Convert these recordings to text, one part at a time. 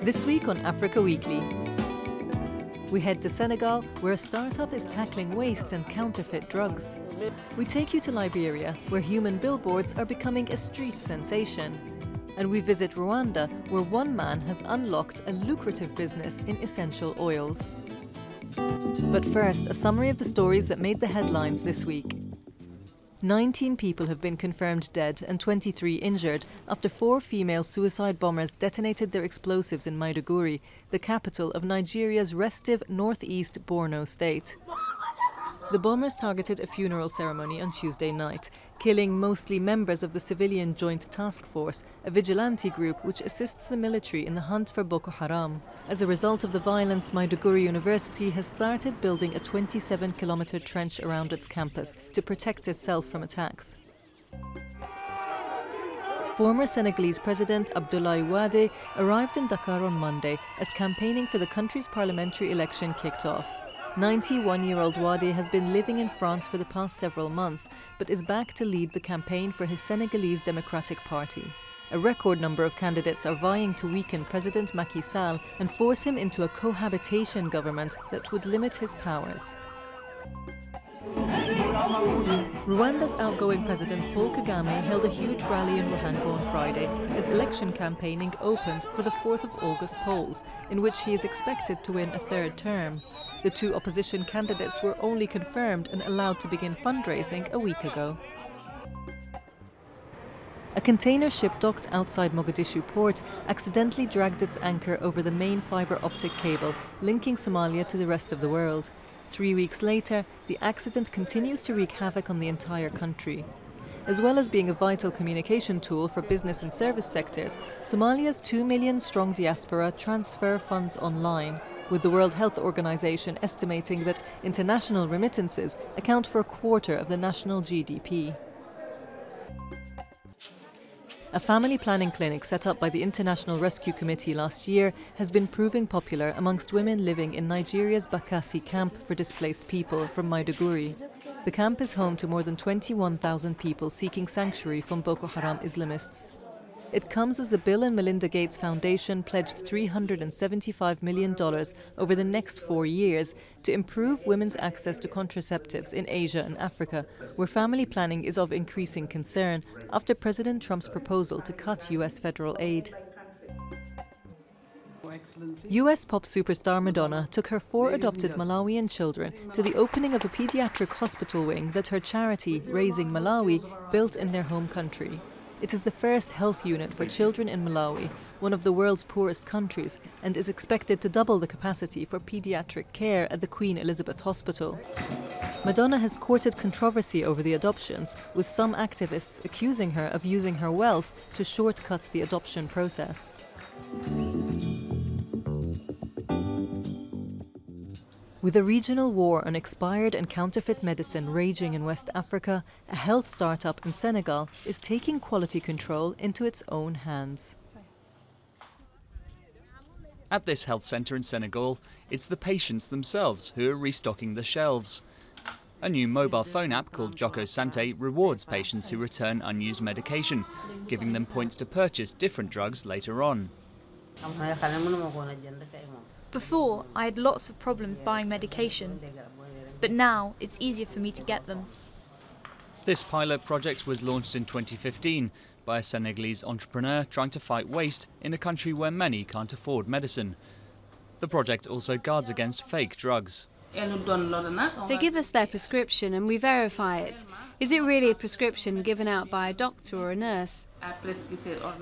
This week on Africa Weekly, we head to Senegal, where a startup is tackling waste and counterfeit drugs. We take you to Liberia, where human billboards are becoming a street sensation. And we visit Rwanda, where one man has unlocked a lucrative business in essential oils. But first, a summary of the stories that made the headlines this week. 19 people have been confirmed dead and 23 injured after 4 female suicide bombers detonated their explosives in Maiduguri, the capital of Nigeria's restive northeast Borno state. The bombers targeted a funeral ceremony on Tuesday night, killing mostly members of the Civilian Joint Task Force, a vigilante group which assists the military in the hunt for Boko Haram. As a result of the violence, Maiduguri University has started building a 27-kilometre trench around its campus to protect itself from attacks. Former Senegalese President Abdoulaye Wade arrived in Dakar on Monday as campaigning for the country's parliamentary election kicked off. 91-year-old Wade has been living in France for the past several months, but is back to lead the campaign for his Senegalese Democratic Party. A record number of candidates are vying to weaken President Macky Sall and force him into a cohabitation government that would limit his powers. Rwanda's outgoing President Paul Kagame held a huge rally in Ruhango on Friday as election campaigning opened for the 4th of August polls, in which he is expected to win a third term. The 2 opposition candidates were only confirmed and allowed to begin fundraising a week ago. A container ship docked outside Mogadishu port accidentally dragged its anchor over the main fibre optic cable linking Somalia to the rest of the world. 3 weeks later, the accident continues to wreak havoc on the entire country. As well as being a vital communication tool for business and service sectors, Somalia's 2 million-strong diaspora transfer funds online, with the World Health Organization estimating that international remittances account for a quarter of the national GDP. A family planning clinic set up by the International Rescue Committee last year has been proving popular amongst women living in Nigeria's Bakassi camp for displaced people from Maiduguri. The camp is home to more than 21,000 people seeking sanctuary from Boko Haram Islamists. It comes as the Bill and Melinda Gates Foundation pledged $375 million over the next 4 years to improve women's access to contraceptives in Asia and Africa, where family planning is of increasing concern after President Trump's proposal to cut US federal aid. US pop superstar Madonna took her 4 adopted Malawian children to the opening of a pediatric hospital wing that her charity, Raising Malawi, built in their home country. It is the first health unit for children in Malawi, one of the world's poorest countries, and is expected to double the capacity for pediatric care at the Queen Elizabeth Hospital. Madonna has courted controversy over the adoptions, with some activists accusing her of using her wealth to shortcut the adoption process. With a regional war on expired and counterfeit medicine raging in West Africa, a health startup in Senegal is taking quality control into its own hands. At this health centre in Senegal, it's the patients themselves who are restocking the shelves. A new mobile phone app called Joko Sante rewards patients who return unused medication, giving them points to purchase different drugs later on. Before, I had lots of problems buying medication, but now it's easier for me to get them. This pilot project was launched in 2015 by a Senegalese entrepreneur trying to fight waste in a country where many can't afford medicine. The project also guards against fake drugs. They give us their prescription and we verify it. Is it really a prescription given out by a doctor or a nurse?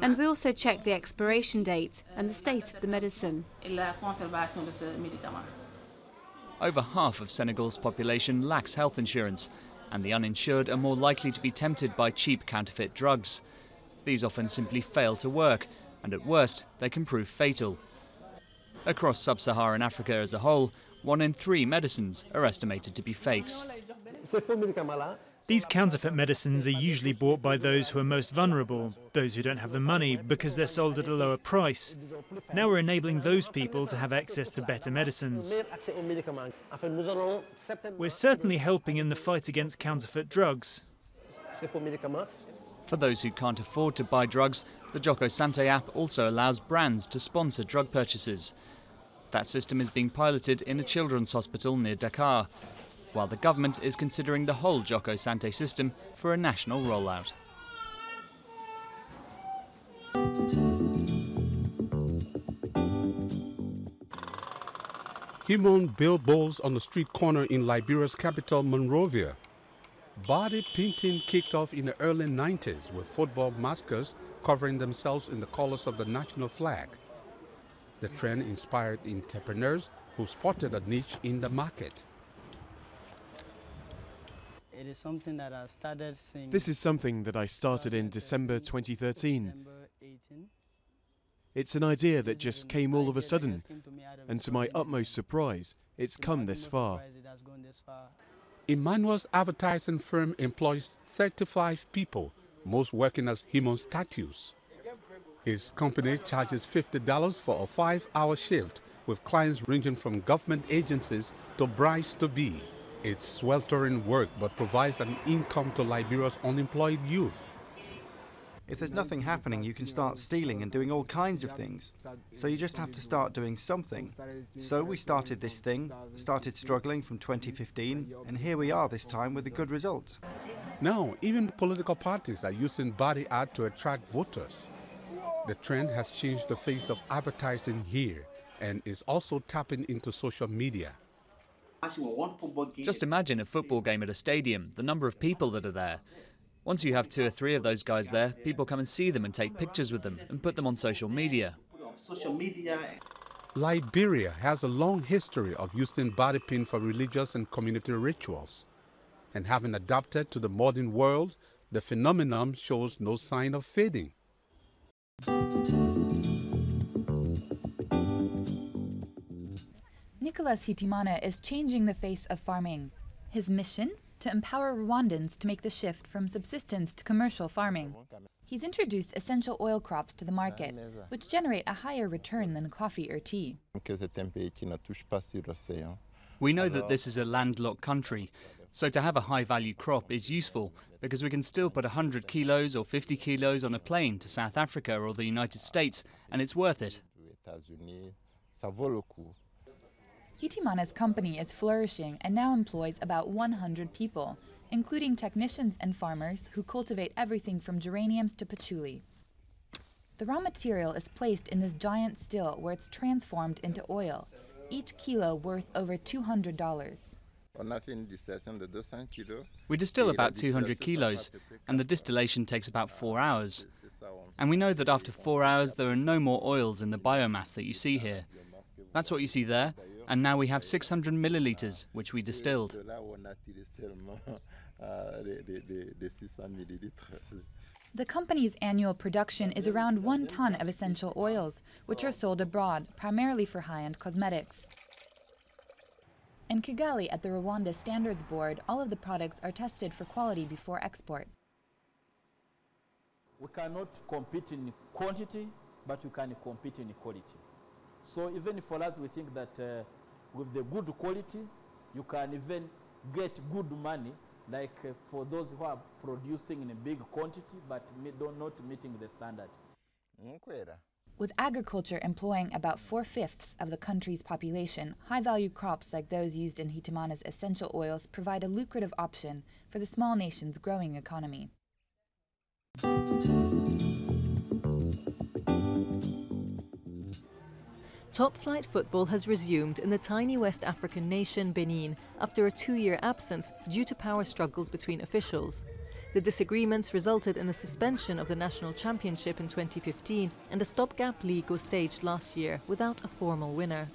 And we also check the expiration date and the state of the medicine. Over half of Senegal's population lacks health insurance, and the uninsured are more likely to be tempted by cheap counterfeit drugs. These often simply fail to work, and at worst, they can prove fatal. Across sub-Saharan Africa as a whole, 1 in 3 medicines are estimated to be fakes. These counterfeit medicines are usually bought by those who are most vulnerable, those who don't have the money because they're sold at a lower price. Now we're enabling those people to have access to better medicines. We're certainly helping in the fight against counterfeit drugs. For For those who can't afford to buy drugs, the Joko Sante app also allows brands to sponsor drug purchases. That system is being piloted in a children's hospital near Dakar, while the government is considering the whole Joko Sante system for a national rollout. Human billboards on the street corner in Liberia's capital, Monrovia. Body painting kicked off in the early 90s with football maskers covering themselves in the colors of the national flag. The trend inspired entrepreneurs who spotted a niche in the market. It is something that I started seeing. This is something that I started in December 2013. It's an idea that just came all of a sudden, and to my utmost surprise, it's come this far. Emmanuel's advertising firm employs 35 people, most working as human statues. His company charges $50 for a 5-hour shift, with clients ranging from government agencies to brides-to-be. It's sweltering work, but provides an income to Liberia's unemployed youth. If there's nothing happening, you can start stealing and doing all kinds of things. So you just have to start doing something. So we started this thing, started struggling from 2015, and here we are this time with a good result. Now, even political parties are using body art to attract voters. The trend has changed the face of advertising here and is also tapping into social media. Just imagine a football game at a stadium, the number of people that are there. Once you have 2 or 3 of those guys there, people come and see them and take pictures with them and put them on social media. Liberia has a long history of using body paint for religious and community rituals. And having adapted to the modern world, the phenomenon shows no sign of fading. Nicolas Hitimana is changing the face of farming. His mission? To empower Rwandans to make the shift from subsistence to commercial farming. He's introduced essential oil crops to the market, which generate a higher return than coffee or tea. We know that this is a landlocked country, so to have a high-value crop is useful because we can still put 100 kilos or 50 kilos on a plane to South Africa or the United States, and it's worth it. Hitimana's company is flourishing and now employs about 100 people, including technicians and farmers who cultivate everything from geraniums to patchouli. The raw material is placed in this giant still where it's transformed into oil, each kilo worth over $200. We distill about 200 kilos, and the distillation takes about 4 hours. And we know that after 4 hours there are no more oils in the biomass that you see here. That's what you see there, and now we have 600 millilitres, which we distilled. The company's annual production is around 1 ton of essential oils, which are sold abroad, primarily for high-end cosmetics. In Kigali, at the Rwanda Standards Board, all of the products are tested for quality before export. We cannot compete in quantity, but we can compete in quality. So even for us, we think that with the good quality, you can even get good money, like for those who are producing in a big quantity, but not meeting the standard. With agriculture employing about 4/5 of the country's population, high-value crops like those used in Hitimana's essential oils provide a lucrative option for the small nation's growing economy. Top-flight football has resumed in the tiny West African nation Benin after a 2-year absence due to power struggles between officials. The disagreements resulted in the suspension of the national championship in 2015, and a stopgap league was staged last year without a formal winner.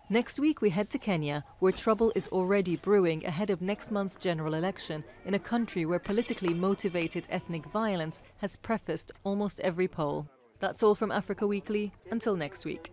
Next week we head to Kenya, where trouble is already brewing ahead of next month's general election in a country where politically motivated ethnic violence has prefaced almost every poll. That's all from Africa Weekly. Until next week.